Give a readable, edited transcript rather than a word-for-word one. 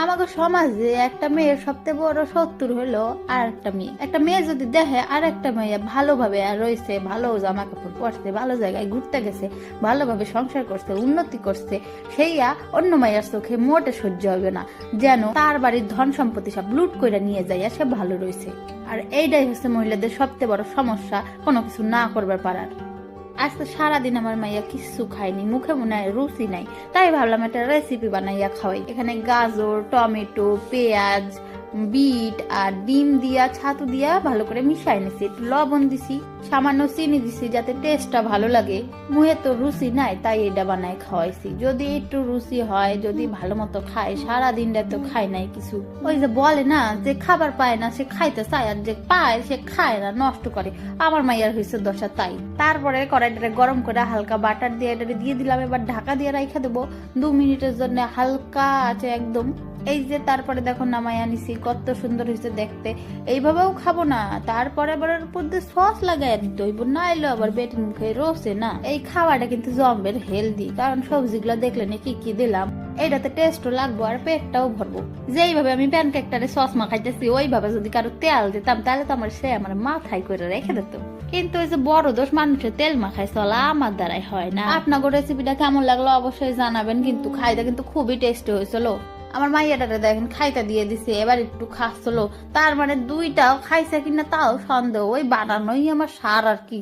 আমাকে সমাজে একটা মেয়ের সবচেয়ে বড় শত্রু হলো আর একটা মেয়ে। একটা মেয়ে যদি দেখে আর একটা মেয়ে ভালোভাবে আর রয়েছে, ভালো জামা কাপড় পরছে, ভালো জায়গায় ঘুরতে গেছে, ভালোভাবে সংসার করছে, উন্নতি করছে, সেইয়া অন্য মায়ের চোখে মোটে সহ্য হবে না, যেন তার বাড়ির ধন সম্পত্তি সব লুট করে নিয়ে যাইয়া সে ভালো রয়েছে। আর এইটাই হচ্ছে মহিলাদের সবচেয়ে বড় সমস্যা, কোনো কিছু না করবার পারার। আজকে সারাদিন আমার মাইয়া কিছু খায়নি, মুখে মনে হয় রুচি নাই, তাই ভাবলাম একটা রেসিপি বানাইয়া খাওয়াই। এখানে গাজর, টমেটো, পেঁয়াজ, বিট আর ডিম দিয়া ছাতু দিয়া ভালো করে মিশাই নিছি, একটু লবণ দিছি, সামান্য চিনি দিছি যাতে টেস্টটা ভালো লাগে। মুহে তো রুচি নাই, তাই এটা বানাই খাওয়াইছি। যদি একটু রুচি হয়, যদি ভালো মতো খায়, সারাদিনটা তো খায় নাই কিছু। ওই যে বলে না, যে খাবার পায় না সে খাইতে চায়, আর যে পায় সে খায় না, নষ্ট করে। আমার মাইয়ার হয়েছে দশা তাই। তারপরে কড়াইটা গরম করে হালকা বাটার দিয়ে এটা দিয়ে দিলাম, এবার ঢাকা দিয়ে রাখা দেবো 2 মিনিটের জন্য, হালকা আছে একদম। এই যে তারপরে দেখো নামাই আনিছি, কত সুন্দর হয়েছে দেখতে। এইভাবেও খাবো না, তারপরে আবার উপর দিয়ে সস লাগাই দিতে হইব, না এলো আবার বেটের মুখে রোসে না। এই খাওয়াটা কিন্তু জম্বের হেলদি, কারণ সবজিগুলো দেখলে না কি কি দিলাম। এইটাতে টেস্টও লাগবো আর পেটটাও ভরবো। যেইভাবে আমি প্যানকেকটারে সস মাখাইতেছি, ওইভাবে যদি কারো তেল দিতাম তাহলে তো আমার মাথায় করে রেখে দিত। কিন্তু ওই যে বড় দোষ, মানুষের তেল মাখায় চলা আমার দ্বারাই হয় না। আপনাদের রেসিপিটা কেমন লাগলো অবশ্যই জানাবেন, কিন্তু খাইতে কিন্তু খুবই টেস্টি হয়েছিল। আমার মাইয়াটারে দেখেন খাইতে দিয়ে দিছে, এবার একটু খাচ্ছিল, তার মানে দুইটাও খাইছে কিনা তাও সন্দেহ। ওই বানানোই আমার সার আর কি।